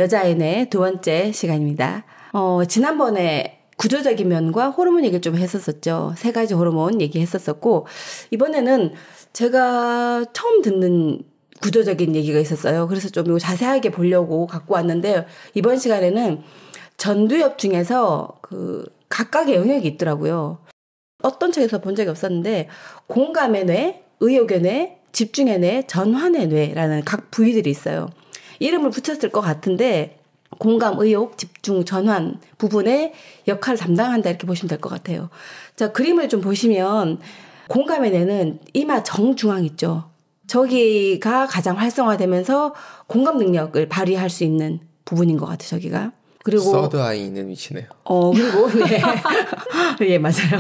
여자의 뇌 두 번째 시간입니다. 지난번에 구조적인 면과 호르몬 얘기를 좀 했었었죠. 3가지 호르몬 얘기했었었고, 이번에는 제가 처음 듣는 구조적인 얘기가 있었어요. 그래서 좀 이거 자세하게 보려고 갖고 왔는데, 이번 시간에는 전두엽 중에서 각각의 영역이 있더라고요. 어떤 책에서 본 적이 없었는데, 공감의 뇌, 의욕의 뇌, 집중의 뇌, 전환의 뇌라는 각 부위들이 있어요. 이름을 붙였을 것 같은데, 공감, 의욕, 집중, 전환 부분의 역할을 담당한다 이렇게 보시면 될 것 같아요. 자, 그림을 좀 보시면 공감의 뇌는 이마 정중앙 있죠. 저기가 가장 활성화되면서 공감 능력을 발휘할 수 있는 부분인 것 같아요. 저기가. 그리고 서드 아이 있는 위치네요. 그리고 네. 예, 맞아요.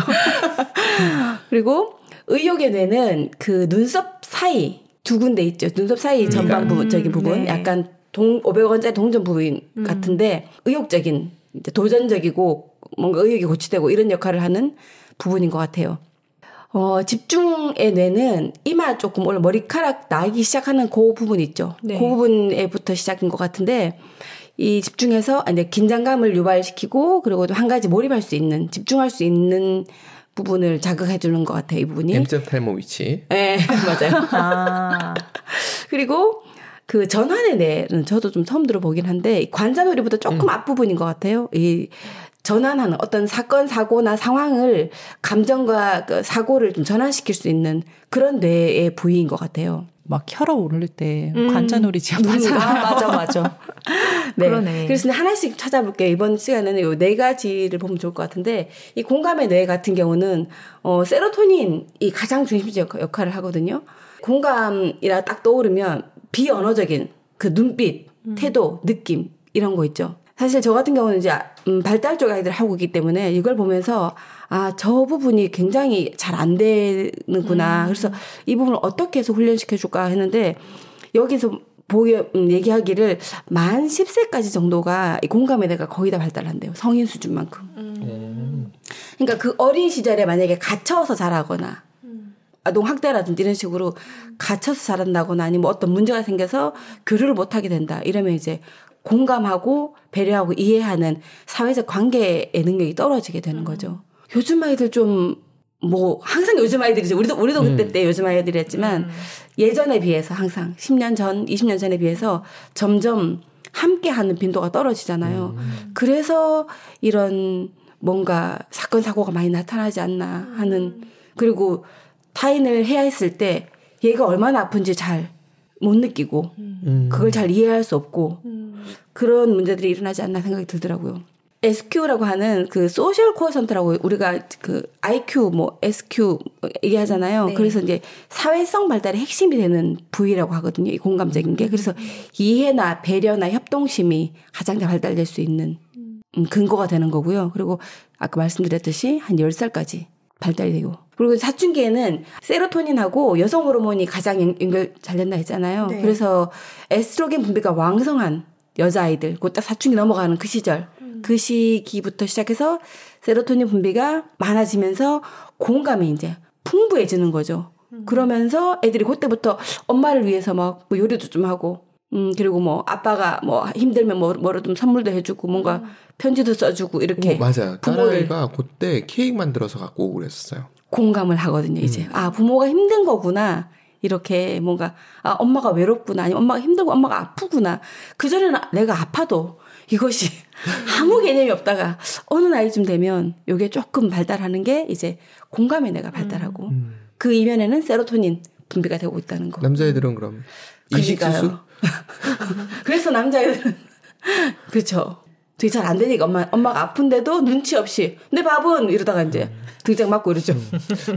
그리고 의욕의 뇌는 그 눈썹 사이 2군데 있죠. 눈썹 사이 전방 부분적인 부분, 네. 약간 500원짜리 동전 부분 같은데 의욕적인, 이제 도전적이고 뭔가 의욕이 고취되고 이런 역할을 하는 부분인 것 같아요. 집중의 뇌는 이마 조금 원래 머리카락 나기 시작하는 그 부분 있죠. 네. 그 부분에부터 시작인 것 같은데 이 집중해서 긴장감을 유발시키고 그리고 또 한 가지 몰입할 수 있는, 집중할 수 있는 부분을 자극해 주는 것 같아요. 이 부분이. M자 탈모 위치. 네, 맞아요. 그리고 그 전환의 뇌는 저도 좀 처음 들어보긴 한데 관자놀이보다 조금 앞부분인 것 같아요. 이 전환하는 어떤 사건, 사고나 상황을 감정과 그 사고를 좀 전환시킬 수 있는 그런 뇌의 부위인 것 같아요. 막 혈압 오를 때 관자놀이 지압하잖아. 맞아. 네. 그러네. 그래서 하나씩 찾아볼게요. 이번 시간에는 요 4가지를 보면 좋을 것 같은데 이 공감의 뇌 같은 경우는 세로토닌이 가장 중심적 역할을 하거든요. 공감이라 딱 떠오르면 비언어적인 그 눈빛, 태도, 느낌 이런 거 있죠. 사실 저 같은 경우는 이제 발달 쪽 아이들 하고 있기 때문에 이걸 보면서 저 부분이 굉장히 잘 안 되는구나. 그래서 이 부분을 어떻게 해서 훈련시켜줄까 했는데 여기서 얘기하기를 만 10세까지 정도가 이 공감의 뇌가 거의 다 발달한대요. 성인 수준만큼. 그러니까 그 어린 시절에 만약에 갇혀서 자라거나 아동학대라든지 이런 식으로 갇혀서 자란다거나 아니면 어떤 문제가 생겨서 교류를 못하게 된다. 이러면 이제 공감하고 배려하고 이해하는 사회적 관계의 능력이 떨어지게 되는 거죠. 요즘 아이들 좀 항상 요즘 아이들이죠. 우리도 그때 요즘 아이들이었지만 예전에 비해서 항상 10년 전, 20년 전에 비해서 점점 함께하는 빈도가 떨어지잖아요. 그래서 이런 뭔가 사건 사고가 많이 나타나지 않나 하는, 그리고 타인을 해야했을 때 얘가 얼마나 아픈지 잘 못 느끼고 그걸 잘 이해할 수 없고 그런 문제들이 일어나지 않나 생각이 들더라고요. SQ라고 하는 그 소셜 코어선트라고 우리가 그 IQ SQ 얘기하잖아요. 네. 그래서 이제 사회성 발달의 핵심이 되는 부위라고 하거든요. 이 공감적인 게. 그래서 이해나 배려나 협동심이 가장 잘 발달될 수 있는 근거가 되는 거고요. 그리고 아까 말씀드렸듯이 한 10살까지 발달이 되고. 그리고 사춘기에는 세로토닌하고 여성 호르몬이 가장 연결 잘 된다 했잖아요. 네. 그래서 에스트로겐 분비가 왕성한 여자아이들, 그 딱 사춘기 넘어가는 그 시절, 그 시기부터 시작해서 세로토닌 분비가 많아지면서 공감이 이제 풍부해지는 거죠. 그러면서 애들이 그때부터 엄마를 위해서 막 요리도 좀 하고, 그리고 아빠가 힘들면 뭐로 좀 선물도 해주고 뭔가 편지도 써주고 이렇게. 맞아요. 딸아이가 그때 케이크 만들어서 갖고 오고 그랬어요. 공감을 하거든요, 이제. 부모가 힘든 거구나. 이렇게 뭔가, 엄마가 외롭구나. 아니면 엄마가 힘들고 엄마가 아프구나. 그전에는 내가 아파도 이것이 아무 개념이 없다가 어느 나이쯤 되면 이게 조금 발달하는 게 이제 공감의 뇌가 발달하고 그 이면에는 세로토닌 분비가 되고 있다는 거. 남자애들은 그럼 이식수술? 그래서 남자애들은 그렇죠. 되게 잘 안 되니까 엄마가 아픈데도 눈치 없이 내 밥은 이러다가 이제 등짝 맞고 이러죠.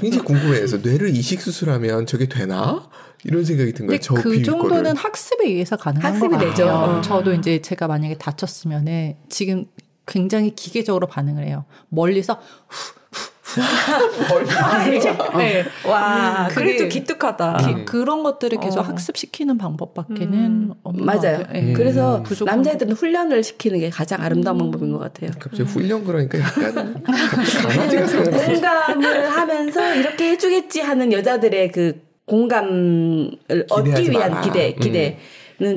굉장히 궁금해서 뇌를 이식 수술하면 저게 되나? 이런 생각이 든 거예요. 그 정도는 학습에 의해서 가능한 거 같아요. 되죠. 저도 이제 제가 만약에 다쳤으면은 지금 굉장히 기계적으로 반응을 해요. 멀리서 네. 와, 그래도 기특하다. 그런 것들을 계속 학습시키는 방법밖에는 없는 것 맞아요. 같아요. 그래서 남자애들은 훈련을 시키는 게 가장 아름다운 방법인 것 같아요. 갑자기 훈련 그러니까 약간 강아지가 생각나요. 공감을 하면서 이렇게 해주겠지 하는 여자들의 그 공감을 얻기 위한 기대.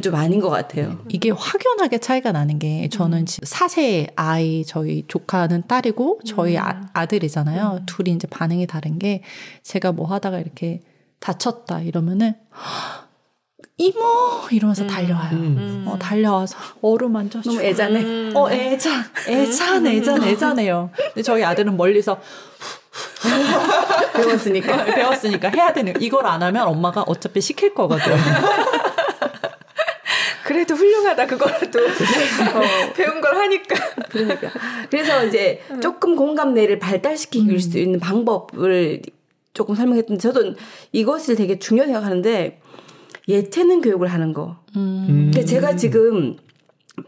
좀 아닌 것 같아요. 이게 확연하게 차이가 나는 게 저는 4세 아이 저희 조카는 딸이고 저희 아들이잖아요. 둘이 이제 반응이 다른 게 제가 뭐 하다가 이렇게 다쳤다 이러면은 이모 이러면서 달려와요. 달려와서 어루만져주고 너무 애잔해. 애잔해요. 근데 저희 아들은 멀리서 배웠으니까 해야 되는 이걸 안 하면 엄마가 어차피 시킬 거거든. 그래도 훌륭하다 그거라도 배운 걸 하니까. 그러니까. 그래서 이제 조금 공감대를 발달시킬 수 있는 방법을 조금 설명했는데 저도 이것을 되게 중요하게 생각하는데 예체능 교육을 하는 거. 근데 제가 지금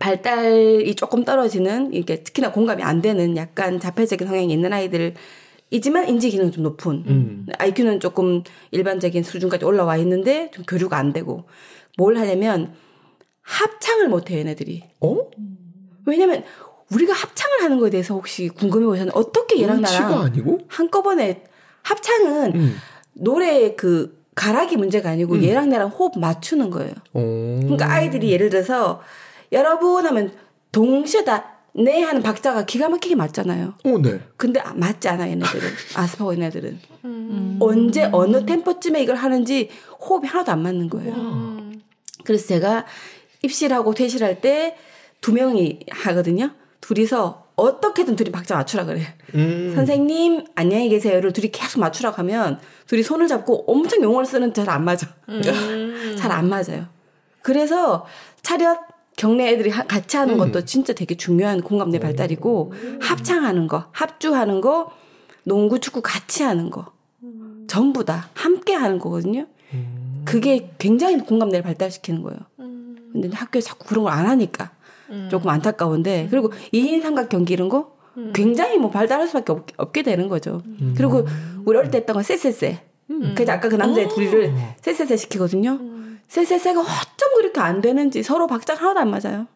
발달이 조금 떨어지는 이게 특히나 공감이 안 되는 약간 자폐적인 성향이 있는 아이들이지만 인지 기능은 좀 높은 IQ는 조금 일반적인 수준까지 올라와 있는데 좀 교류가 안 되고 뭘 하냐면 합창을 못해요, 얘네들이. 왜냐면 우리가 합창을 하는 거에 대해서 혹시 궁금해 보셨나요? 어떻게 얘랑 나랑 아니고? 한꺼번에 합창은 노래 그 가락이 문제가 아니고 얘랑 나랑 호흡 맞추는 거예요. 그러니까 아이들이 예를 들어서 여러분 하면 동시에 다 네 하는 박자가 기가 막히게 맞잖아요. 네. 근데 맞지 않아 얘네들은. 아스퍼거 얘네들은. 언제 어느 템포쯤에 이걸 하는지 호흡이 하나도 안 맞는 거예요. 그래서 제가 입실하고 퇴실할 때 2명이 하거든요. 둘이서 어떻게든 둘이 박자 맞추라 그래요. 선생님 안녕히 계세요를 둘이 계속 맞추라고 하면 둘이 손을 잡고 엄청 용어를 쓰는 잘 안 맞아. 잘 안 맞아요. 그래서 차렷 경례 애들이 같이 하는 것도 진짜 되게 중요한 공감대 발달이고 합창하는 거, 합주하는 거, 농구, 축구 같이 하는 거 전부 다 함께 하는 거거든요. 그게 굉장히 공감대를 발달시키는 거예요. 근데 학교에 자꾸 그런 걸 안 하니까 조금 안타까운데 그리고 2인 삼각 경기 이런 거 굉장히 뭐 발달할 수밖에 없게 되는 거죠. 그리고 우리 어릴 때 했던 건 쎄쎄쎄. 그래서 아까 그 남자애 둘이를 쎄쎄쎄 시키거든요. 쎄쎄쎄가 어쩜 그렇게 안 되는지 서로 박자가 하나도 안 맞아요.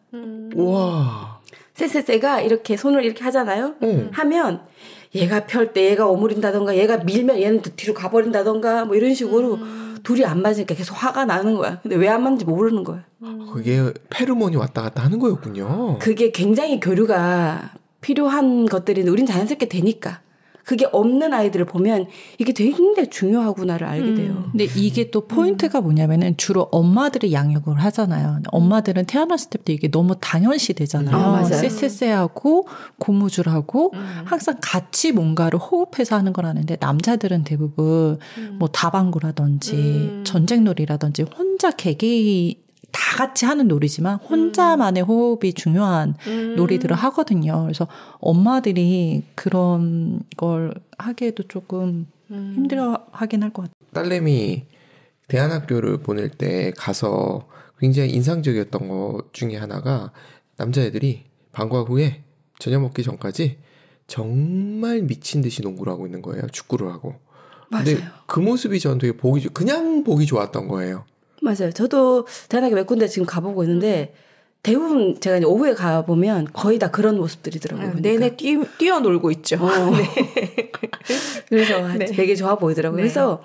와. 쎄쎄쎄가 이렇게 손을 이렇게 하잖아요. 하면 얘가 펼 때 얘가 오므린다던가 얘가 밀면 얘는 뒤로 가버린다던가 뭐 이런 식으로 둘이 안 맞으니까 계속 화가 나는 거야. 근데 왜 안 맞는지 모르는 거야. 그게 페로몬이 왔다 갔다 하는 거였군요. 그게 굉장히 교류가 필요한 것들인데 우린 자연스럽게 되니까. 그게 없는 아이들을 보면 이게 되게 굉장히 중요하구나를 알게 돼요. 근데 이게 또 포인트가 뭐냐면은 주로 엄마들이 양육을 하잖아요. 엄마들은 태어났을 때부터 이게 너무 당연시 되잖아요. 맞아요. 쎄쎄쎄하고 고무줄하고 항상 같이 뭔가를 호흡해서 하는 거라는데 남자들은 대부분 뭐 다방구라든지 전쟁놀이라든지 혼자 개개인 다 같이 하는 놀이지만 혼자만의 호흡이 중요한 놀이들을 하거든요. 그래서 엄마들이 그런 걸 하기에도 조금 힘들어하긴 할 것 같아요. 딸내미 대안학교를 보낼 때 가서 굉장히 인상적이었던 것 중에 하나가 남자애들이 방과 후에 저녁 먹기 전까지 정말 미친 듯이 농구를 하고 있는 거예요. 축구를 하고. 근데 맞아요. 그 모습이 저는 되게 그냥 보기 좋았던 거예요. 맞아요. 저도 대안학교 몇 군데 지금 가보고 있는데 대부분 제가 이제 오후에 가보면 거의 다 그런 모습들이더라고요. 내내 뛰어놀고 있죠. 네. 그래서 네. 되게 좋아 보이더라고요. 네. 그래서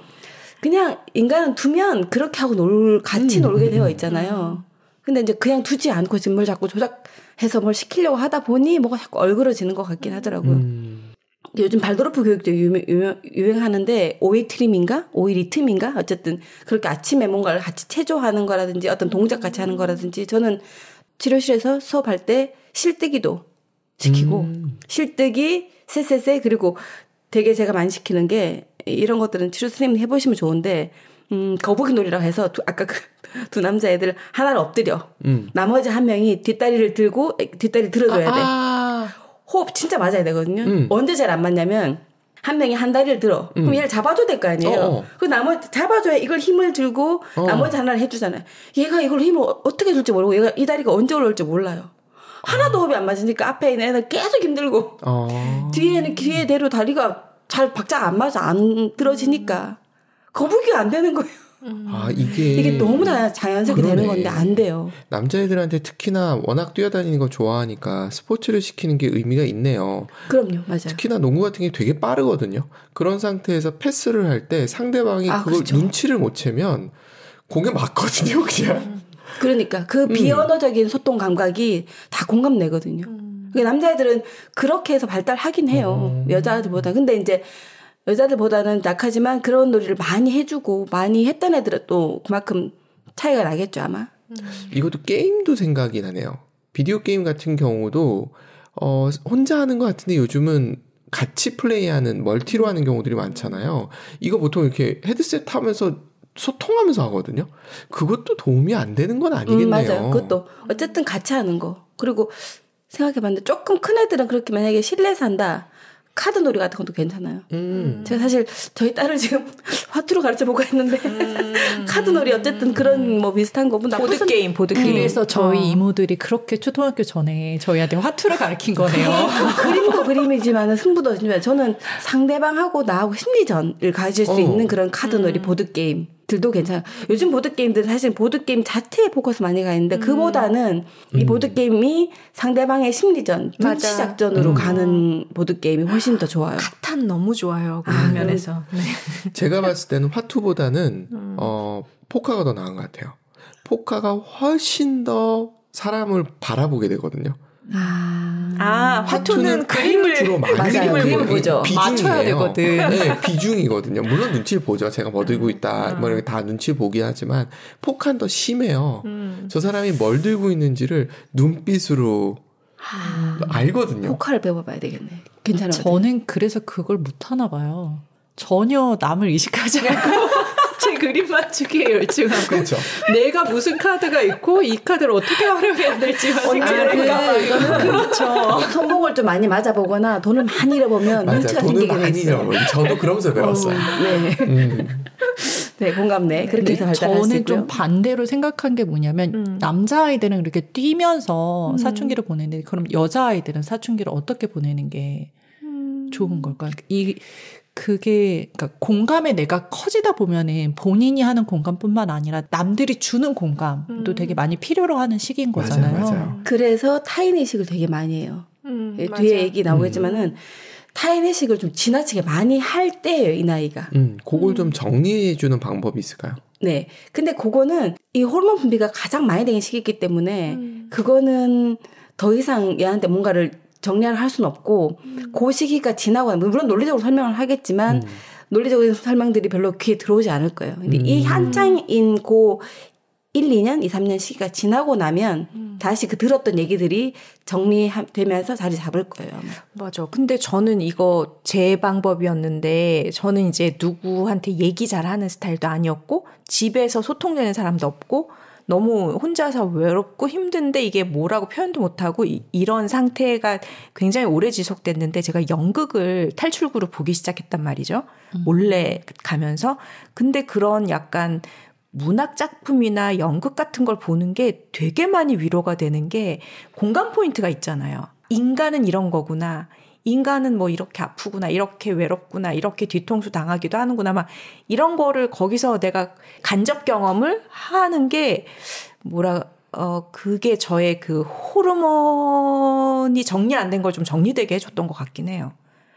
그냥 인간은 두면 그렇게 하고 같이 놀게 되어 있잖아요. 근데 이제 그냥 두지 않고 지금 뭘 자꾸 조작해서 뭘 시키려고 하다 보니 뭐가 자꾸 얼그러지는 것 같긴 하더라고요. 요즘 발도르프 교육도 유행하는데 오일 트림인가? 오일 리틈인가? 어쨌든 그렇게 아침에 뭔가를 같이 체조하는 거라든지 어떤 동작 같이 하는 거라든지 저는 치료실에서 수업할 때 실뜨기도 시키고 실뜨기, 쎄쎄쎄 그리고 되게 제가 많이 시키는 게 이런 것들은 치료 선생님 해보시면 좋은데 거북이 놀이라고 해서 아까 그 두 남자애들 하나를 엎드려 나머지 한 명이 뒷다리를 들고 뒷다리 들어줘야 돼. 호흡 진짜 맞아야 되거든요. 언제 잘 안 맞냐면 한 명이 한 다리를 들어. 그럼 얘를 잡아줘야 될 거 아니에요. 그 나머지 잡아줘야 이걸 힘을 들고 나머지 하나를 해주잖아요. 얘가 이걸 힘을 어떻게 줄지 모르고 얘가 이 다리가 언제 올라올지 몰라요. 하나도 호흡이 안 맞으니까 앞에 있는 애는 계속 힘들고 뒤에는 뒤에대로 다리가 잘 박자가 안 맞아 안 들어지니까 거북이가 안 되는 거예요. 이게 너무 자연스럽게 되는 건데 안 돼요. 남자애들한테 특히나 워낙 뛰어다니는 거 좋아하니까 스포츠를 시키는 게 의미가 있네요. 그럼요. 맞아요. 특히나 농구 같은 게 되게 빠르거든요. 그런 상태에서 패스를 할 때 상대방이 그걸 그렇죠. 눈치를 못 채면 공에 맞거든요. 그냥. 그러니까 그 비언어적인 소통 감각이 다 공감내거든요. 그러니까 남자애들은 그렇게 해서 발달하긴 해요. 여자들보다. 근데 이제 여자들보다는 약하지만 그런 놀이를 많이 해주고 많이 했던 애들은 또 그만큼 차이가 나겠죠 아마. 이것도 게임도 생각이 나네요. 비디오 게임 같은 경우도 혼자 하는 것 같은데 요즘은 같이 플레이하는 멀티로 하는 경우들이 많잖아요. 이거 보통 이렇게 헤드셋 하면서 소통하면서 하거든요. 그것도 도움이 안 되는 건 아니겠네요. 맞아요. 그것도 어쨌든 같이 하는 거. 그리고 생각해봤는데 조금 큰 애들은 그렇게 만약에 실내에서 한다. 카드 놀이 같은 것도 괜찮아요. 제가 사실 저희 딸을 지금 화투로 가르쳐보고 했는데 카드 놀이 어쨌든 그런 뭐 비슷한 거 보드게임. 그래서 저희 이모들이 그렇게 초등학교 전에 저희한테 화투를 가르친 거네요. 그림도 그림이지만 승부도 있지만 저는 상대방하고 나하고 심리전을 가질 수 있는 그런 카드 놀이 보드게임 들도 괜찮아요. 요즘 보드게임들은 사실 보드게임 자체에 포커스 많이 가 있는데 그보다는 이 보드게임이 상대방의 심리전, 눈치 작전으로 가는 보드게임이 훨씬 더 좋아요. 카탄 너무 좋아요. 그런 면에서. 네. 제가 봤을 때는 화투보다는 포카가 더 나은 것 같아요. 포카가 훨씬 더 사람을 바라보게 되거든요. 화투는 그림을 주로 많이 그림을 보죠. 맞춰야 되거든. 네, 비중이거든요. 물론 눈치를 보죠. 제가 뭐 들고 있다, 뭐 이렇게 다 눈치를 보긴 하지만 포카는 더 심해요. 저 사람이 뭘 들고 있는지를 눈빛으로 알거든요. 포카를 배워봐야 되겠네. 괜찮아요. 저는 그래서 그걸 못 하나 봐요. 전혀 남을 의식하지 않고 제 그림 맞추기에 열중하고 그렇죠. 내가 무슨 카드가 있고 이 카드를 어떻게 활용해야 될지만 생각할까. 그렇죠. 손목을 좀 많이 맞아보거나 돈을 많이 잃어보면 눈치가 생기게 돈을 많이 잃어버려요. 저도 그러면서 배웠어요. 네. 네, 공감네. 그렇게 해서 발달할 수 저는 있고요. 좀 반대로 생각한 게 뭐냐면 남자아이들은 그렇게 뛰면서 사춘기를 보내는데 그럼 여자아이들은 사춘기를 어떻게 보내는 게 좋은 걸까? 그게 그러니까 공감의 내가 커지다 보면은 본인이 하는 공감뿐만 아니라 남들이 주는 공감도 되게 많이 필요로 하는 시기인 거잖아요. 맞아요. 그래서 타인의식을 되게 많이 해요. 뒤에 얘기 나오겠지만은 타인의식을 좀 지나치게 많이 할 때예요, 이 나이가. 그걸 좀 정리해주는 방법이 있을까요? 네. 근데 그거는 이 호르몬 분비가 가장 많이 되는 시기이기 때문에 그거는 더 이상 얘한테 뭔가를 정리를 할 수는 없고 그 시기가 지나고 나면 물론 논리적으로 설명을 하겠지만 논리적인 설명들이 별로 귀에 들어오지 않을 거예요. 근데 이 한창인 고 1, 2년, 2, 3년 시기가 지나고 나면 다시 그 들었던 얘기들이 정리되면서 자리 잡을 거예요. 아마. 맞아. 근데 저는 이거 제 방법이었는데 저는 이제 누구한테 얘기 잘하는 스타일도 아니었고 집에서 소통되는 사람도 없고 너무 혼자서 외롭고 힘든데 이게 뭐라고 표현도 못하고 이런 상태가 굉장히 오래 지속됐는데 제가 연극을 탈출구로 보기 시작했단 말이죠. 몰래 가면서. 근데 그런 약간 문학 작품이나 연극 같은 걸 보는 게 되게 많이 위로가 되는 게 공감 포인트가 있잖아요. 인간은 이런 거구나. 인간은 뭐 이렇게 아프구나, 이렇게 외롭구나, 이렇게 뒤통수 당하기도 하는구나, 막 이런 거를 거기서 내가 간접 경험을 하는 게 그게 저의 그 호르몬이 정리 안 된 걸 좀 정리되게 해줬던 것 같긴 해요.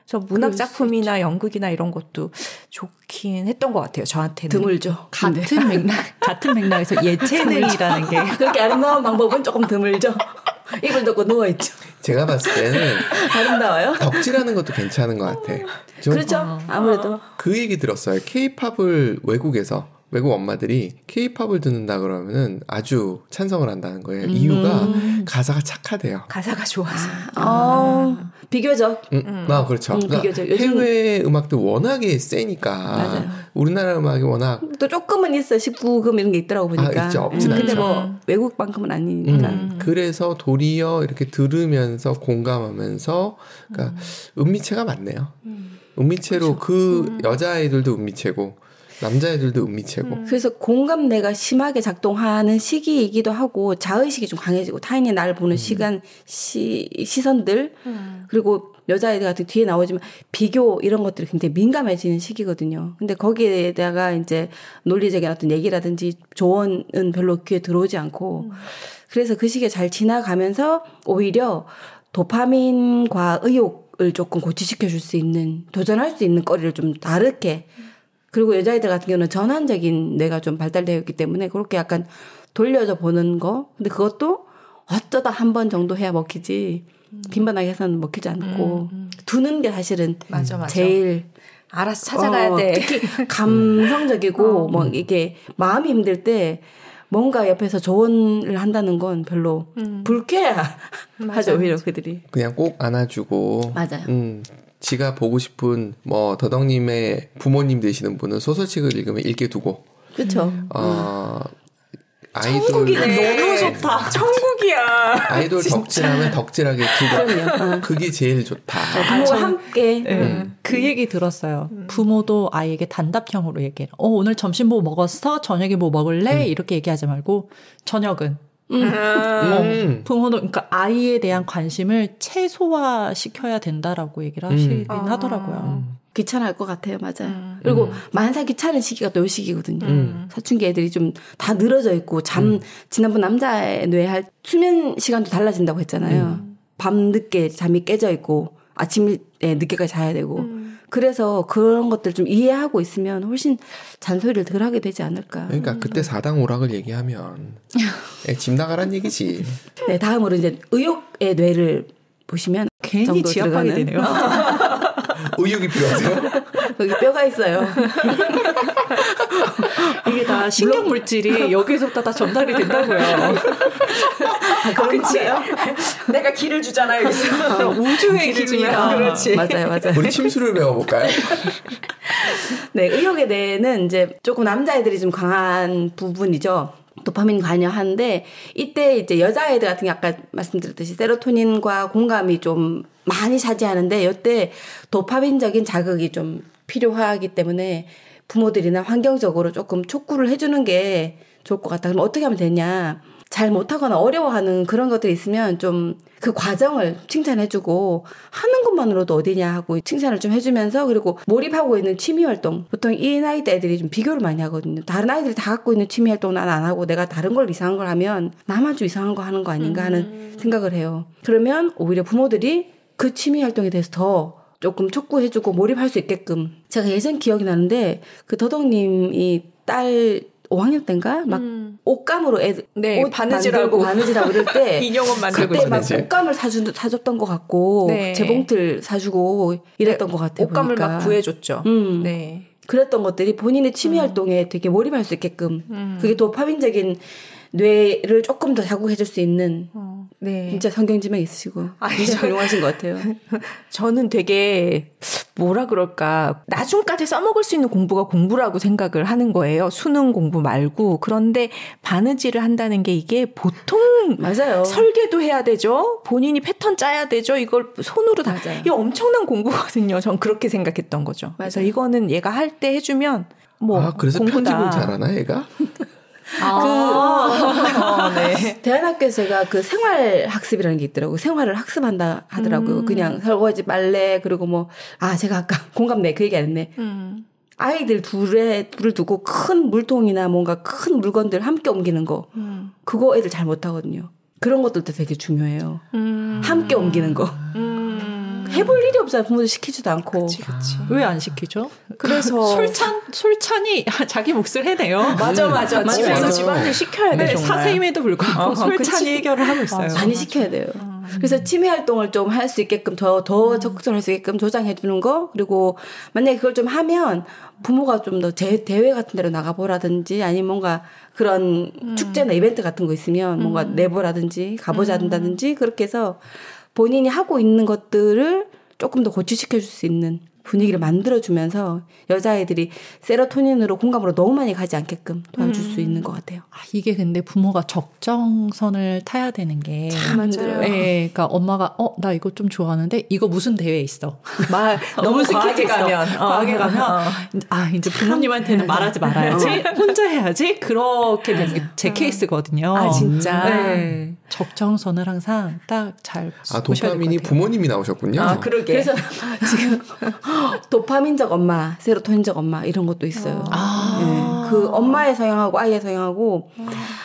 그래서 문학 작품이나 연극이나 이런 것도 좋긴 했던 것 같아요. 저한테는. 드물죠. 같은 맥락에서 예체능이라는 게 그렇게 아름다운 방법은 조금 드물죠. 이불 덮고 누워있죠. 제가 봤을 때는 아름다워요? 덕질하는 것도 괜찮은 것 같아. 그렇죠. 아무래도. 그 얘기 들었어요. K-팝을 외국 엄마들이 K-팝을 듣는다 그러면은 아주 찬성을 한다는 거예요. 이유가 가사가 착하대요. 가사가 좋아서. 비교적. 그렇죠. 비교적. 해외 음악도 워낙에 세니까. 맞아요. 우리나라 음악이 워낙 또 조금은 있어. 19금 이런 게 있더라고 보니까. 있죠. 없진 않죠. 근데 뭐 외국만큼은 아니니까. 그래서 도리어 이렇게 들으면서 공감하면서 그러니까 음미체가 많네요. 음미체로 그 여자아이들도 음미체고 남자애들도 음미체고. 그래서 공감내가 심하게 작동하는 시기이기도 하고 자의식이 좀 강해지고 타인이 나를 보는 시선들 그리고 여자애들 같은 뒤에 나오지만 비교 이런 것들이 굉장히 민감해지는 시기거든요. 근데 거기에다가 이제 논리적인 어떤 얘기라든지 조언은 별로 귀에 들어오지 않고 그래서 그 시기에 잘 지나가면서 오히려 도파민과 의욕을 조금 고취시켜 줄 수 있는 도전할 수 있는 거리를 좀 다르게 그리고 여자애들 같은 경우는 전환적인 뇌가 좀 발달되어 있기 때문에 그렇게 약간 돌려져 보는 거. 근데 그것도 어쩌다 한 번 정도 해야 먹히지 빈번하게 해서는 먹히지 않고 두는 게 사실은 맞아. 제일 알아서 찾아가야 돼. 특히 감성적이고 뭐 이게 마음이 힘들 때 뭔가 옆에서 조언을 한다는 건 별로 불쾌하죠. 오히려 그들이 그냥 꼭 안아주고 맞아요. 지가 보고 싶은 뭐 더덕님의 부모님 되시는 분은 소설책을 읽으면 읽게 두고 그렇죠. 아이돌 천국이네. 너무 좋다. 천국이야. 아이돌 덕질하면 덕질하게 두고 그게 제일 좋다. 부모가 함께 네. 그 얘기 들었어요. 부모도 아이에게 단답형으로 얘기해요. 오늘 점심 뭐 먹었어? 저녁에 뭐 먹을래? 이렇게 얘기하지 말고 저녁은 부모도 그러니까 아이에 대한 관심을 최소화시켜야 된다라고 얘기를 하시긴 하더라고요. 귀찮을 것 같아요. 맞아요. 그리고 만사 귀찮은 시기가 또 이 시기거든요. 사춘기 애들이 좀 다 늘어져 있고 지난번 남자의 뇌할 수면 시간도 달라진다고 했잖아요. 밤 늦게 잠이 깨져 있고 아침에 늦게까지 자야 되고 그래서 그런 것들 좀 이해하고 있으면 훨씬 잔소리를 덜 하게 되지 않을까. 그러니까 그때 사당 오락을 얘기하면 집 나가란 얘기지. 네, 다음으로 이제 의욕의 뇌를 보시면 괜히 지압하게 되네요. 의욕이 필요하세요? 거기 뼈가 있어요. 이게 다 신경 물질이 여기서부터 다 전달이 된다고요. 그렇지요? 내가 길을 주잖아요. 여기서. 우주의 기준이다. 그렇지. 맞아요. 우리 침수를 배워볼까요? 네, 의욕에 대해는 이제 조금 남자애들이 좀 강한 부분이죠. 도파민 관여하는데 이때 이제 여자애들 같은 게 아까 말씀드렸듯이 세로토닌과 공감이 좀 많이 차지하는데 이때 도파민적인 자극이 좀 필요하기 때문에 부모들이나 환경적으로 조금 촉구를 해주는 게 좋을 것 같다. 그럼 어떻게 하면 되냐? 잘 못하거나 어려워하는 그런 것들이 있으면 좀 그 과정을 칭찬해주고 하는 것만으로도 어디냐 하고 칭찬을 좀 해주면서 그리고 몰입하고 있는 취미활동 보통 이 나이 때 애들이 좀 비교를 많이 하거든요. 다른 아이들이 다 갖고 있는 취미활동 난 안 하고 내가 다른 걸 이상한 걸 하면 나만 좀 이상한 거 하는 거 아닌가 하는 생각을 해요. 그러면 오히려 부모들이 그 취미활동에 대해서 더 조금 촉구해주고 몰입할 수 있게끔 제가 예전 기억이 나는데 그 더덕님이 딸 5학년 때인가 막 옷감으로 애들 네, 옷 바느질하고 이럴 때 인형은 만들고 그때 막 옷감을 사줬던 것 같고 네. 재봉틀 사주고 이랬던 것 같아요. 옷감을 보니까. 막 구해줬죠. 네. 그랬던 것들이 본인의 취미 활동에 되게 몰입할 수 있게끔 그게 도파민적인 뇌를 조금 더 자극해줄 수 있는 네. 진짜 성경지명 있으시고 진짜 훌륭하신 것 같아요. 저는 되게 뭐라 그럴까 나중까지 써먹을 수 있는 공부가 공부라고 생각을 하는 거예요. 수능 공부 말고. 그런데 바느질을 한다는 게 이게 보통 맞아요. 설계도 해야 되죠. 본인이 패턴 짜야 되죠. 이걸 손으로 다. 맞아요. 이게 엄청난 공부거든요. 전 그렇게 생각했던 거죠. 맞아요. 그래서 이거는 얘가 할 때 해주면 뭐 그래서 공부다. 편집을 잘하나 얘가? 네. 대안학교에서 제가 그 생활학습이라는 게 있더라고요. 생활을 학습한다 하더라고요. 그냥 설거지, 빨래, 그리고 뭐, 제가 아까 공감네, 그 얘기 안 했네. 아이들 둘을 두고 큰 물통이나 뭔가 큰 물건들 함께 옮기는 거. 그거 애들 잘 못하거든요. 그런 것들도 되게 중요해요. 함께 옮기는 거. 해볼 일이 없어요. 부모들 시키지도 않고. 그치. 왜 안 시키죠? 그래서 솔찬이 자기 몫을 해내요. 맞아. 집에서 집안일 시켜야 돼. 네, 정말. 사세임에도 불구하고 솔찬이 그치. 해결을 하고 있어요. 많이 시켜야 돼요. 그래서 취미 활동을 좀 할 수 있게끔 더 적극적으로 할 수 있게끔 조장해 주는 거. 그리고 만약에 그걸 좀 하면 부모가 좀 더 대회 같은 데로 나가보라든지 아니면 뭔가 그런 축제나 이벤트 같은 거 있으면 뭔가 내보라든지 가보자 한다든지 그렇게 해서 본인이 하고 있는 것들을 조금 더 고취시켜 줄 수 있는 분위기를 만들어주면서 여자아이들이 세로토닌으로 공감으로 너무 많이 가지 않게끔 도와줄 수 있는 것 같아요. 이게 근데 부모가 적정선을 타야 되는 게. 맞아요. 네, 그러니까 엄마가 나 이거 좀 좋아하는데 이거 무슨 대회 있어. 너무 과하게 가면. 과하게 가면 이제 부모님한테는 말하지 말아야지. 혼자 해야지. 그렇게 되는 게 제 케이스거든요. 진짜. 네. 적정선을 항상 딱 잘 보셔야 될 것 도파민이 같아요. 부모님이 나오셨군요. 그러게. 그래서 지금 도파민적 엄마, 세로토닌적 엄마 이런 것도 있어요. 네. 그 엄마의 성향하고 아이의 성향하고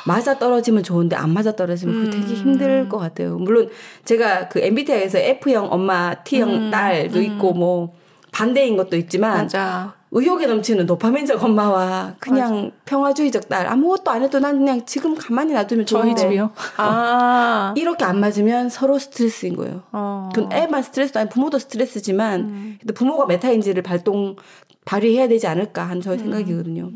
맞아 떨어지면 좋은데 안 맞아 떨어지면 그게 되게 힘들 것 같아요. 물론 제가 그 MBTI에서 F형 엄마, T형 딸도 있고 뭐 반대인 것도 있지만 맞아. 의욕에 넘치는 도파민적 엄마와 그냥 맞아. 평화주의적 딸 아무것도 안 해도 난 그냥 지금 가만히 놔두면 좋은데 저희 집이요? 이렇게 안 맞으면 서로 스트레스인 거예요. 그건 애만 스트레스도 아니고 부모도 스트레스지만 부모가 메타인지를 발휘해야 되지 않을까 하는 저의 생각이거든요.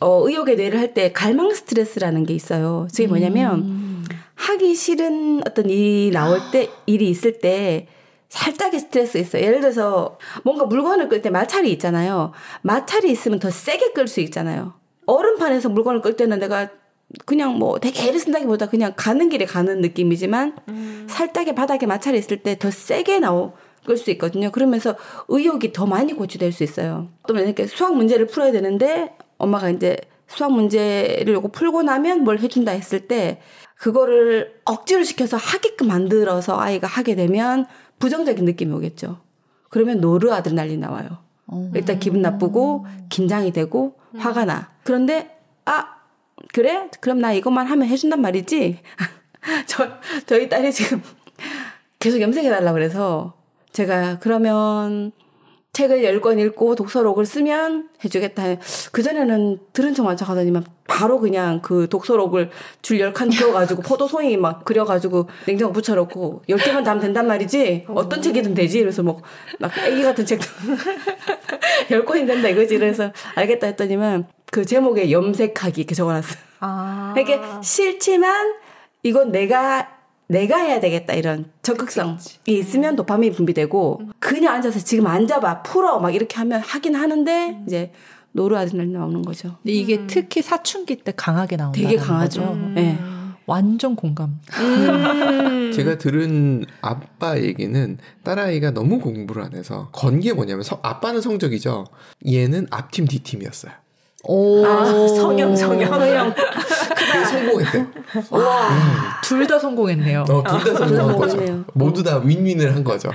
의욕의 뇌를 할 때 갈망 스트레스라는 게 있어요. 그게 뭐냐면 하기 싫은 어떤 일이 나올 때 일이 있을 때 살짝의 스트레스가 있어요. 예를 들어서 뭔가 물건을 끌 때 마찰이 있잖아요. 마찰이 있으면 더 세게 끌 수 있잖아요. 얼음판에서 물건을 끌 때는 내가 그냥 뭐 되게 애를 쓴다기보다 그냥 가는 길에 가는 느낌이지만 살짝의 바닥에 마찰이 있을 때 더 세게 끌 수 있거든요. 그러면서 의욕이 더 많이 고취될 수 있어요. 또 이렇게 수학 문제를 풀어야 되는데 엄마가 이제 수학 문제를 요거 풀고 나면 뭘 해준다 했을 때 그거를 억지로 시켜서 하게끔 만들어서 아이가 하게 되면 부정적인 느낌이 오겠죠. 그러면 노르아드레날린 나와요. 일단 기분 나쁘고 긴장이 되고 화가 나. 그런데 그래? 그럼 나 이것만 하면 해준단 말이지? 저희 딸이 지금 계속 염색해달라고 그래서 제가 그러면 책을 10권 읽고 독서록을 쓰면 해주겠다. 그전에는 들은 척만 척하더니만 바로 그냥 그 독서록을 줄 10칸 그어가지고 포도송이 막 그려가지고 냉장고 붙여놓고 10개만 다면 된단 말이지? 어떤 책이든 되지? 그래서 막 애기 같은 책도 10권이 된다 이거지. 그래서 알겠다 했더니만 그 제목에 염색하기 이렇게 적어놨어요. 이게 싫지만 이건 내가 해야 되겠다 이런 적극성이 있으면 도파민이 분비되고 그냥 앉아서 지금 앉아봐 풀어 막 이렇게 하면 하긴 하는데 이제 노르아드레날린 나오는 거죠. 근데 이게 특히 사춘기 때 강하게 나온다. 되게 강하죠. 네. 완전 공감. 제가 들은 아빠 얘기는 딸아이가 너무 공부를 안 해서 건 게 뭐냐면 아빠는 성적이죠. 얘는 앞팀 D팀이었어요. 성형. 그게 성공했대. 둘 다 성공했네요. 둘 다 성공한 거죠. 모두 다 윈윈을 한 거죠.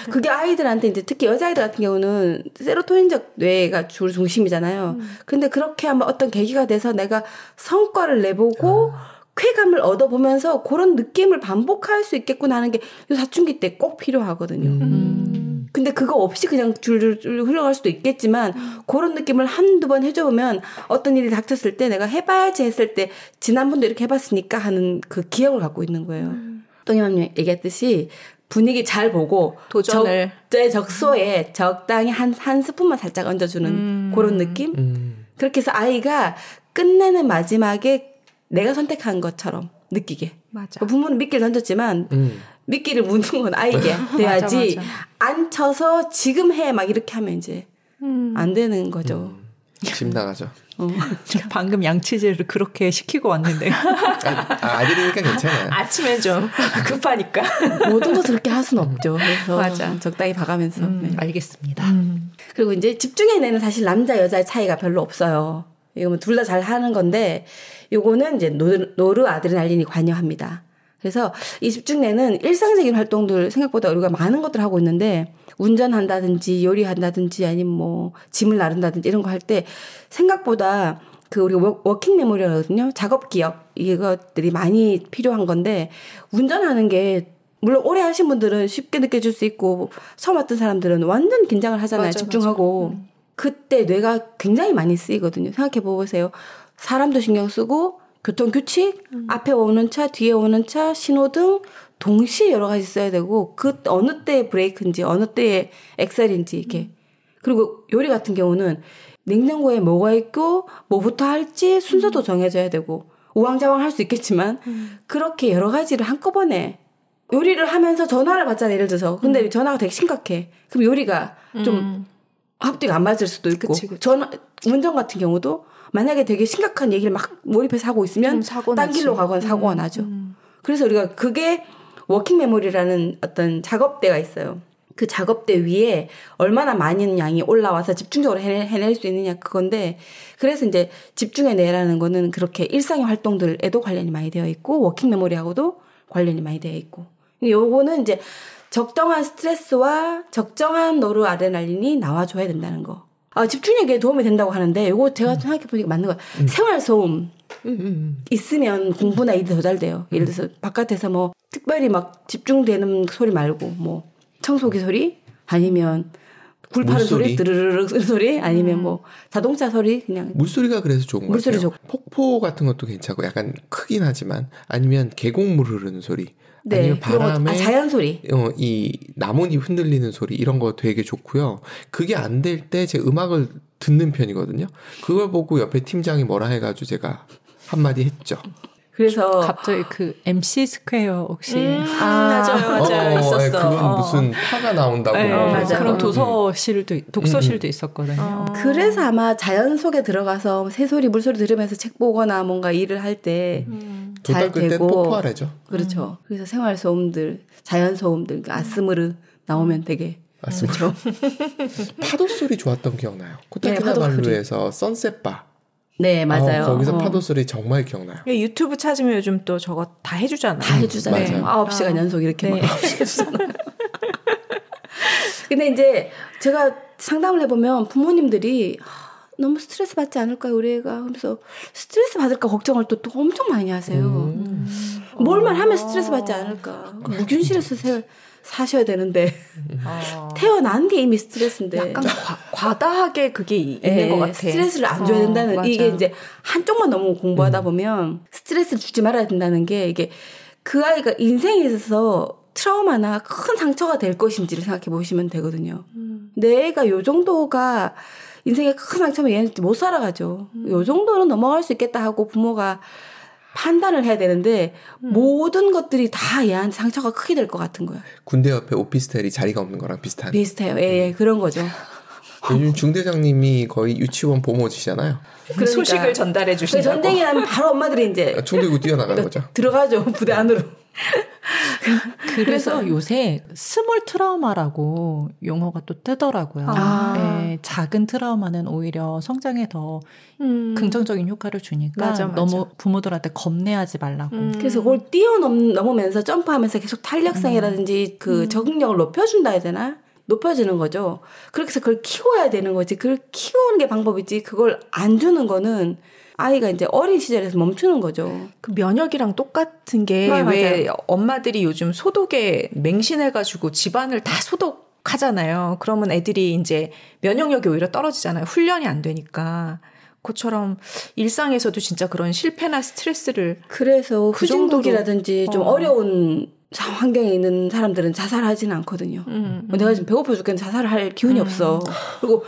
그게 아이들한테 이제 특히 여자아이들 같은 경우는 세로토닌적 뇌가 주 중심이잖아요. 근데 그렇게 하면 어떤 계기가 돼서 내가 성과를 내보고 쾌감을 얻어보면서 그런 느낌을 반복할 수 있겠구나 하는 게 사춘기 때 꼭 필요하거든요. 근데 그거 없이 그냥 줄줄 흘러갈 수도 있겠지만 그런 느낌을 한두 번 해줘보면 어떤 일이 닥쳤을 때 내가 해봐야지 했을 때 지난번도 이렇게 해봤으니까 하는 그 기억을 갖고 있는 거예요. 똥이맘님 얘기했듯이 분위기 잘 보고 도전을 적소에 적당히 한 스푼만 살짝 얹어주는 그런 느낌? 그렇게 해서 아이가 끝내는 마지막에 내가 선택한 것처럼 느끼게. 맞아. 부모는 미끼를 던졌지만 미끼를 무는 건 아이게 돼야지. 맞아. 안 쳐서 지금 해 막 이렇게 하면 이제 안 되는 거죠. 집 나가죠. 방금 양치질을 그렇게 시키고 왔는데. 아들이니까 괜찮아요. 아침에 좀 급하니까. 모든 것을 그렇게 할 수는 없죠. 그래서 맞아. 적당히 봐가면서. 네. 알겠습니다. 그리고 이제 집중해내는 사실 남자 여자의 차이가 별로 없어요. 이거 둘 다 잘 하는 건데 요거는 이제 노르아드레날린이 관여합니다. 그래서 이 집중뇌는 일상적인 활동들 생각보다 우리가 많은 것들을 하고 있는데 운전한다든지 요리한다든지 아니면 뭐 짐을 나른다든지 이런 거 할 때 생각보다 그 우리가 워킹 메모리거든요. 작업 기억 이것들이 많이 필요한 건데 운전하는 게 물론 오래 하신 분들은 쉽게 느껴질 수 있고 처음 왔던 사람들은 완전 긴장을 하잖아요. 맞아, 집중하고. 맞아. 그때 뇌가 굉장히 많이 쓰이거든요. 생각해 보세요. 사람도 신경 쓰고 교통규칙, 앞에 오는 차, 뒤에 오는 차, 신호등 동시에 여러 가지 써야 되고 그 어느 때의 브레이크인지 어느 때의 엑셀인지 이렇게. 그리고 요리 같은 경우는 냉장고에 뭐가 있고 뭐부터 할지 순서도 정해져야 되고 우왕좌왕 할 수 있겠지만 그렇게 여러 가지를 한꺼번에 요리를 하면서 전화를 받잖아요. 예를 들어서. 근데 전화가 되게 심각해. 그럼 요리가 좀 합득이 안 맞을 수도 있고. 그치. 운전 같은 경우도 만약에 되게 심각한 얘기를 막 몰입해서 하고 있으면 딴 길로 가거나 사고가 나죠. 그래서 우리가 그게 워킹 메모리라는 어떤 작업대가 있어요. 그 작업대 위에 얼마나 많은 양이 올라와서 집중적으로 해낼 수 있느냐 그건데 그래서 이제 집중의 뇌라는 거는 그렇게 일상의 활동들에도 관련이 많이 되어 있고 워킹 메모리하고도 관련이 많이 되어 있고 요거는 이제 적정한 스트레스와 적정한 노르아드레날린이 나와줘야 된다는 거. 집중력에 도움이 된다고 하는데 이거 제가 생각해보니까 맞는 거예요. 생활소음 있으면 공부나 일이 더 잘 돼요. 예를 들어서 바깥에서 뭐 특별히 막 집중되는 소리 말고 뭐 청소기 소리 아니면 불 파는 소리, 드르르륵 소리, 아니면 뭐 자동차 소리 그냥. 물소리가 그래서 좋은 것 물소리 같아요. 폭포 같은 것도 괜찮고 약간 크긴 하지만 아니면 계곡물 흐르는 소리. 네, 아니면 바람에 자연 소리. 이 나뭇잎 흔들리는 소리 이런 거 되게 좋고요. 그게 안 될 때 제 음악을 듣는 편이거든요. 그걸 보고 옆에 팀장이 뭐라 해가지고 제가 한마디 했죠. 그래서 갑자기 그 MC 스퀘어 혹시 맞아요 있었어. 그건 무슨 파가 나온다고. 네, 맞아. 그런 독서실도 있었거든요. 그래서 아마 자연 속에 들어가서 새소리 물소리 들으면서 책 보거나 뭔가 일을 할 때 잘 되고. 폭포하래죠. 그렇죠. 그래서 생활 소음들, 자연 소음들, 아스무르 나오면 되게 좋죠. 파도 소리 좋았던 기억나요. 코타키나발루에서 선셋바. 네, 맞아요. 거기서 파도 소리 정말 기억나요. 유튜브 찾으면 요즘 또 저거 다 해주잖아요. 다 해주잖아요. 네. 9시간 연속 이렇게 막 9시간 해주잖아요. 근데 이제 제가 상담을 해보면 부모님들이 너무 스트레스 받지 않을까요, 우리 애가? 그래서 스트레스 받을까 걱정을 또 엄청 많이 하세요. 뭘만 하면 스트레스 받지 않을까. 무균실에서 사셔야 되는데 태어난 게 이미 스트레스인데 약간 과다하게 그게 있는 것 같아. 스트레스를 안 줘야 된다는 맞아. 이게 이제 한쪽만 너무 공부하다 보면 스트레스를 주지 말아야 된다는 게 이게 그 아이가 인생에 있어서 트라우마나 큰 상처가 될 것인지를 생각해 보시면 되거든요. 내 애가 요 정도가 인생에 큰 상처면 얘는 못 살아가죠. 요 정도는 넘어갈 수 있겠다 하고 부모가 판단을 해야 되는데 모든 것들이 다 얘한테 상처가 크게 될 것 같은 거예요. 군대 옆에 오피스텔이 자리가 없는 거랑 비슷한. 비슷해요. 예, 그런 거죠. 요즘 중대장님이 거의 유치원 보모지잖아요. 그러니까 소식을 전달해 주신다고. 전쟁이 나면 바로 엄마들이 이제 총 들고 뛰어나가는 거죠. 들어가죠. 부대 안으로. 그래서 요새 스몰 트라우마라고 용어가 또 뜨더라고요. 네, 작은 트라우마는 오히려 성장에 더 긍정적인 효과를 주니까 맞아. 너무 부모들한테 겁내하지 말라고. 그래서 그걸 뛰어넘으면서 점프하면서 계속 탄력성이라든지 그 적응력을 높여준다 해야 되나? 높여주는 거죠. 그렇게 해서 그걸 키워야 되는 거지. 그걸 키우는 게 방법이지. 그걸 안 주는 거는 아이가 이제 어린 시절에서 멈추는 거죠. 그 면역이랑 똑같은 게 왜 엄마들이 요즘 소독에 맹신해가지고 집안을 다 소독하잖아요. 그러면 애들이 이제 면역력이 오히려 떨어지잖아요. 훈련이 안 되니까. 그처럼 일상에서도 진짜 그런 실패나 스트레스를 그래서 그 정도로 후진국이라든지 좀 어려운 환경에 있는 사람들은 자살하지는 않거든요. 내가 지금 배고파 죽겠는데 자살을 할 기운이 없어. 그리고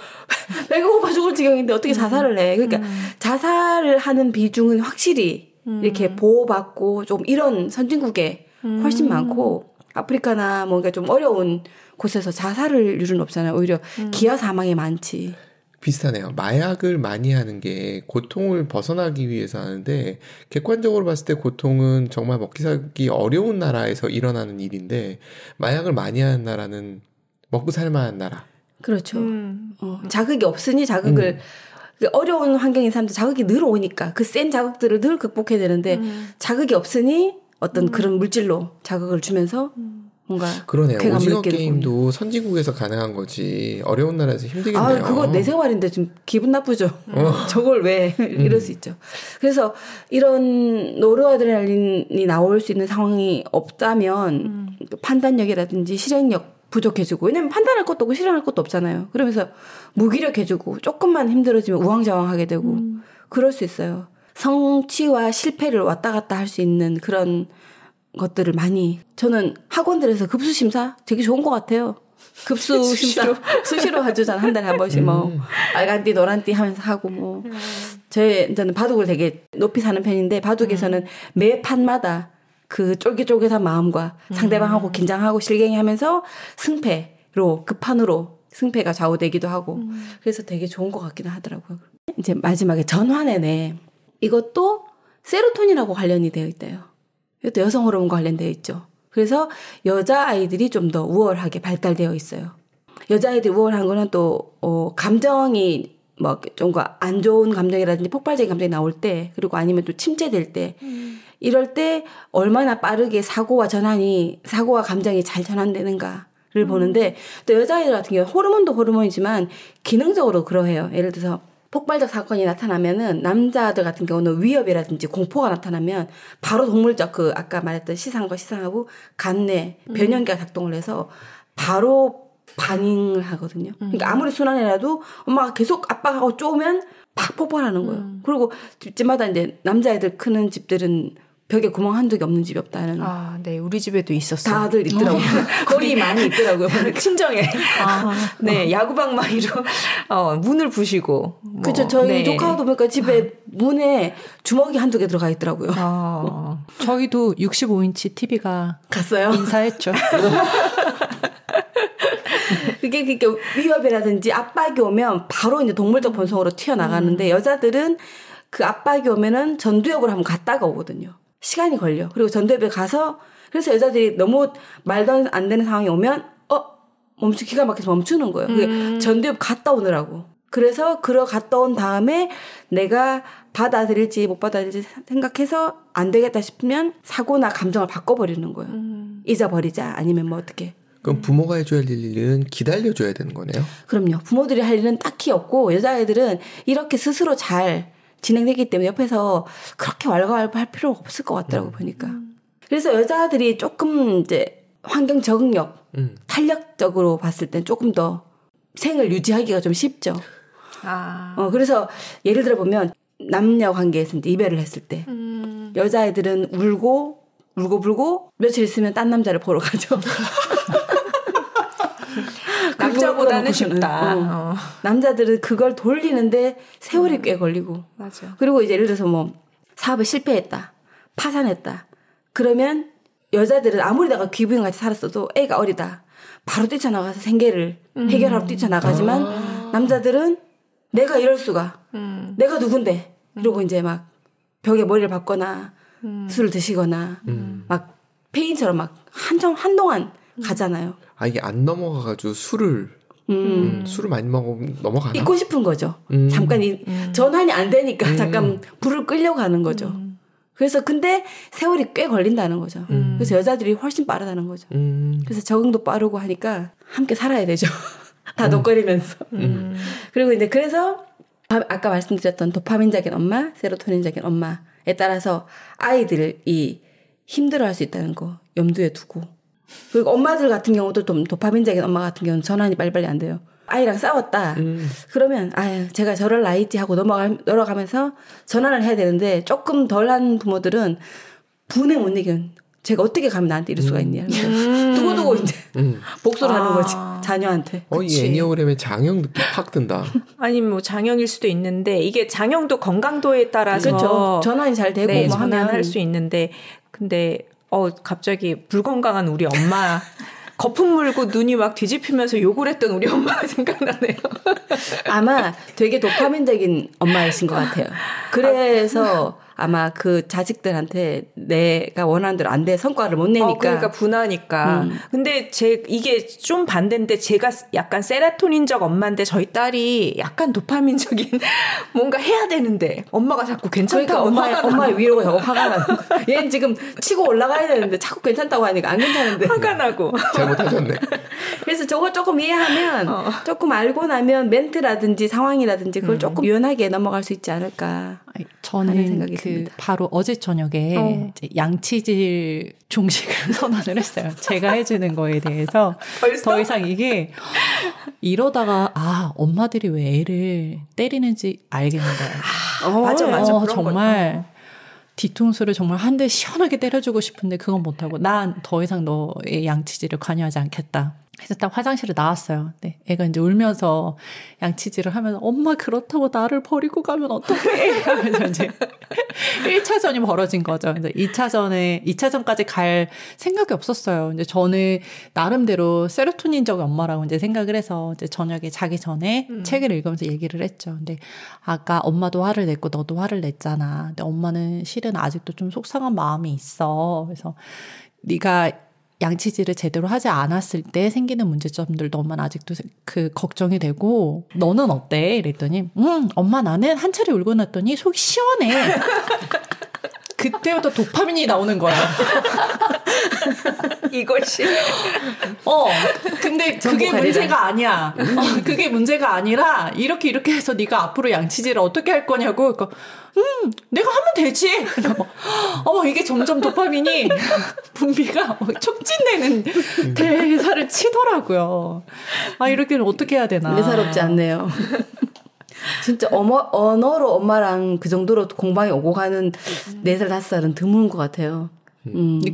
배고파 죽을 지경인데 어떻게 자살을 해. 그러니까 자살을 하는 비중은 확실히 이렇게 보호받고 좀 이런 선진국에 훨씬 많고 아프리카나 뭔가 좀 어려운 곳에서 자살을 일은 없잖아요. 오히려 기아 사망이 많지. 비슷하네요. 마약을 많이 하는 게 고통을 벗어나기 위해서 하는데 객관적으로 봤을 때 고통은 정말 먹기 살기 어려운 나라에서 일어나는 일인데 마약을 많이 하는 나라는 먹고 살만한 나라. 그렇죠. 자극이 없으니 자극을 어려운 환경인 사람들 자극이 늘 오니까 그 센 자극들을 늘 극복해야 되는데 자극이 없으니 어떤 그런 물질로 자극을 주면서 뭔가 그러네요. 오징어 게임도 선진국에서 가능한 거지 어려운 나라에서 힘들겠네요. 아, 그거 내 생활인데 좀 기분 나쁘죠. 저걸 왜 이럴 수 있죠. 그래서 이런 노르아드레날린이 나올 수 있는 상황이 없다면 판단력이라든지 실행력 부족해지고 왜냐면 판단할 것도 없고 실행할 것도 없잖아요. 그러면서 무기력해지고 조금만 힘들어지면 우왕좌왕하게 되고 그럴 수 있어요. 성취와 실패를 왔다 갔다 할 수 있는 그런 것들을 많이 저는 학원들에서 급수 심사 되게 좋은 것 같아요. 급수 심사 수시로 해주잖아. 한 달에 한 번씩 뭐 빨간띠 노란띠 하면서 하고 뭐 저는 바둑을 되게 높이 사는 편인데 바둑에서는 매 판마다 그 쫄깃쫄깃한 마음과 상대방하고 긴장하고 실갱이하면서 승패로 급판으로 승패가 좌우되기도 하고 그래서 되게 좋은 것 같기는 하더라고요. 이제 마지막에 전환에네 이것도 세로토닌하고 관련이 되어 있대요. 이것도 여성 호르몬과 관련되어 있죠. 그래서 여자아이들이 좀 더 우월하게 발달되어 있어요. 여자아이들이 우월한 거는 또 감정이 뭐 좀 안 좋은 감정이라든지 폭발적인 감정이 나올 때 그리고 아니면 또 침체될 때 이럴 때 얼마나 빠르게 사고와 감정이 잘 전환되는가를 보는데 또 여자아이들 같은 경우 호르몬도 호르몬이지만 기능적으로 그러해요. 예를 들어서 폭발적 사건이 나타나면은 남자들 같은 경우는 위협이라든지 공포가 나타나면 바로 동물적 아까 말했던 시상과 시상하고 간내 변연기가 작동을 해서 바로 반응을 하거든요. 그러니까 아무리 순환이라도 엄마가 계속 압박하고 쪼으면 팍 폭발하는 거예요. 그리고 집집마다 이제 남자애들 크는 집들은 벽에 구멍 한두 개 없는 집이 없다는. 아, 네. 우리 집에도 있었어요. 다들 있더라고요. 거리 많이 있더라고요. 친정에. 네. 야구방망이로 문을 부시고. 뭐. 그렇죠. 저희 조카도 보니까 집에 문에 주먹이 한두 개 들어가 있더라고요. 저희도 65인치 TV가 갔어요. 인사했죠. 그게 위협이라든지 압박이 오면 바로 이제 동물적 본성으로 튀어나가는데 여자들은 그 압박이 오면은 전두엽을 한번 갔다가 오거든요. 시간이 걸려. 그리고 전두엽에 가서 그래서 여자들이 너무 말도 안 되는 상황이 오면 기가 막혀서 멈추는 거예요. 그게 전두엽 갔다 오느라고. 그래서 갔다 온 다음에 내가 받아들일지 못 받아들일지 생각해서 안 되겠다 싶으면 사고나 감정을 바꿔버리는 거예요. 잊어버리자 아니면 뭐 어떻게. 그럼 부모가 해줘야 할 일은 기다려줘야 되는 거네요? 그럼요. 부모들이 할 일은 딱히 없고 여자애들은 이렇게 스스로 잘 진행되기 때문에 옆에서 그렇게 왈가왈부할 필요가 없을 것 같더라고 보니까. 그래서 여자들이 조금 이제 환경 적응력, 탄력적으로 봤을 땐 조금 더 생을 유지하기가 좀 쉽죠. 그래서 예를 들어 보면 남녀 관계에서 이제 이별을 했을 때 여자애들은 울고 불고 며칠 있으면 딴 남자를 보러 가죠. 남자보다는 쉽다. 남자들은 그걸 돌리는데 세월이 꽤 걸리고. 맞아. 그리고 이제 예를 들어서 뭐 사업을 실패했다, 파산했다. 그러면 여자들은 아무리 내가 귀부인같이 살았어도 애가 어리다. 바로 뛰쳐나가서 생계를 해결하러 뛰쳐나가지만 남자들은 내가 이럴 수가. 내가 누군데. 이러고 이제 막 벽에 머리를 박거나 술을 드시거나 막 페인처럼 막 한동안 가잖아요. 이게 안 넘어가가지고 술을 많이 먹으면 넘어가나? 잊고 싶은 거죠. 잠깐 전환이 안 되니까 잠깐 불을 끌려가는 거죠. 그래서 근데 세월이 꽤 걸린다는 거죠. 그래서 여자들이 훨씬 빠르다는 거죠. 그래서 적응도 빠르고 하니까 함께 살아야 되죠. 다독거리면서. 그리고 이제 그래서 아까 말씀드렸던 도파민적인 엄마, 세로토닌적인 엄마에 따라서 아이들이 힘들어할 수 있다는 거 염두에 두고. 그리고 엄마들 같은 경우도 좀 도파민적인 엄마 같은 경우는 전환이 빨리빨리 안 돼요. 아이랑 싸웠다. 그러면 제가 저럴 나이지 하고 넘어가면서 전환을 해야 되는데 조금 덜한 부모들은 분에 못 이기는 제가 어떻게 가면 나한테 이럴 수가 있냐. 두고두고 이제 복수를 하는 거지. 자녀한테. 이 애니어그램에 장형 느낌 팍 든다. 아니 뭐 장형일 수도 있는데 이게 장형도 건강도에 따라서 그렇죠. 전환이 잘 되고 네, 뭐 하면 전환할 수 있는데 근데 갑자기 불건강한 우리 엄마 거품 물고 눈이 막 뒤집히면서 욕을 했던 우리 엄마가 생각나네요. 아마 되게 도파민적인 엄마이신 것 같아요. 그래서 아마 그 자식들한테 내가 원하는 대로 안 돼 성과를 못 내니까. 그러니까 분하니까. 근데 이게 좀 반대인데 제가 약간 세로토닌적 엄마인데 저희 딸이 약간 도파민적인 뭔가 해야 되는데 엄마가 자꾸 괜찮다고 그러니까 엄마의 위로가 자꾸 화가 나는 거야. 얘는 지금 치고 올라가야 되는데 자꾸 괜찮다고 하니까 안 괜찮은데. 화가 나고. 잘못하셨네. 그래서 저거 조금 이해하면 조금 알고 나면 멘트라든지 상황이라든지 그걸 조금 유연하게 넘어갈 수 있지 않을까. 저는 생각이 듭니다. 바로 어제 저녁에 이제 양치질 종식을 선언을 했어요. 제가 해주는 거에 대해서 더 이상 이게 이러다가 엄마들이 왜 애를 때리는지 알겠는 거예요. 맞아. 그런 정말 뒤통수를 정말 한 대 시원하게 때려주고 싶은데 그건 못하고 난 더 이상 너의 양치질을 관여하지 않겠다. 그래서 딱 화장실을 나왔어요. 네, 애가 이제 울면서 양치질을 하면서 엄마 그렇다고 나를 버리고 가면 어떡해? 하면서 이제 1차전이 벌어진 거죠. 그래서 2차전까지 갈 생각이 없었어요. 이제 저는 나름대로 세로토닌적 엄마라고 이제 생각을 해서 이제 저녁에 자기 전에 책을 읽으면서 얘기를 했죠. 근데 아까 엄마도 화를 냈고 너도 화를 냈잖아. 근데 엄마는 실은 아직도 좀 속상한 마음이 있어. 그래서 네가 양치질을 제대로 하지 않았을 때 생기는 문제점들도 엄마는 아직도 걱정이 되고 너는 어때? 이랬더니 엄마 나는 한 차례 울고 났더니 속이 시원해. 그때부터 도파민이 나오는 거야. 이것이. 근데 그게 문제가 아니야. 그게 문제가 아니라 이렇게 해서 네가 앞으로 양치질을 어떻게 할 거냐고. 그러니까 내가 하면 되지. 이게 점점 도파민이 분비가 촉진되는 대사를 치더라고요. 이렇게는 어떻게 해야 되나. 예사롭지 않네요. 진짜 언어로 엄마랑 그 정도로 공방에 오고 가는 4살, 5살은 드문 것 같아요.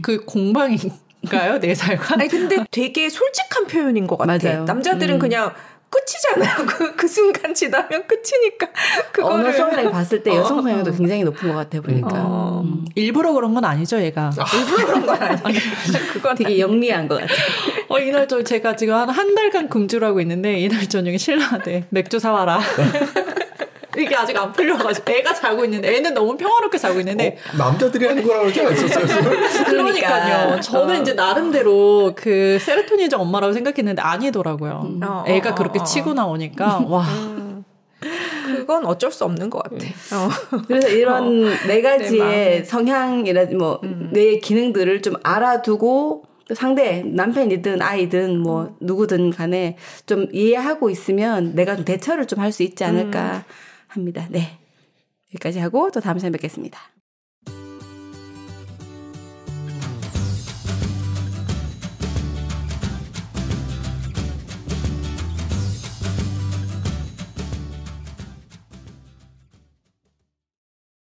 그 공방인가요? 4살과? 아니, 근데 되게 솔직한 표현인 것 같아. 맞아요. 남자들은 그냥 끝이잖아요. 그 순간 지나면 끝이니까. 언어 성향을 봤을 때 여성 성향도 굉장히 높은 것 같아 보니까. 일부러 그런 건 아니죠, 얘가. 일부러 그런 건 아니에요. 그건 되게 영리한 것 같아요. 이날 제가 지금 한 달간 금주를 하고 있는데 이날 저녁에 신랑한테 맥주 사와라. 이게 아직 안 풀려가지고 애가 자고 있는데 애는 너무 평화롭게 자고 있는데 남자들이 하는 거라고 그러지 않았었어요? 그러니까요. 저는 이제 나름대로 그 세로토닌적 엄마라고 생각했는데 아니더라고요. 애가 그렇게 치고 나오니까 와. 그건 어쩔 수 없는 것 같아. 그래서 이런 4가지의 성향이라 뇌의 기능들을 좀 알아두고 상대 남편이든 아이든 누구든 간에 좀 이해하고 있으면 내가 좀 대처를 좀 할 수 있지 않을까 합니다. 네. 여기까지 하고 또 다음 시간에 뵙겠습니다.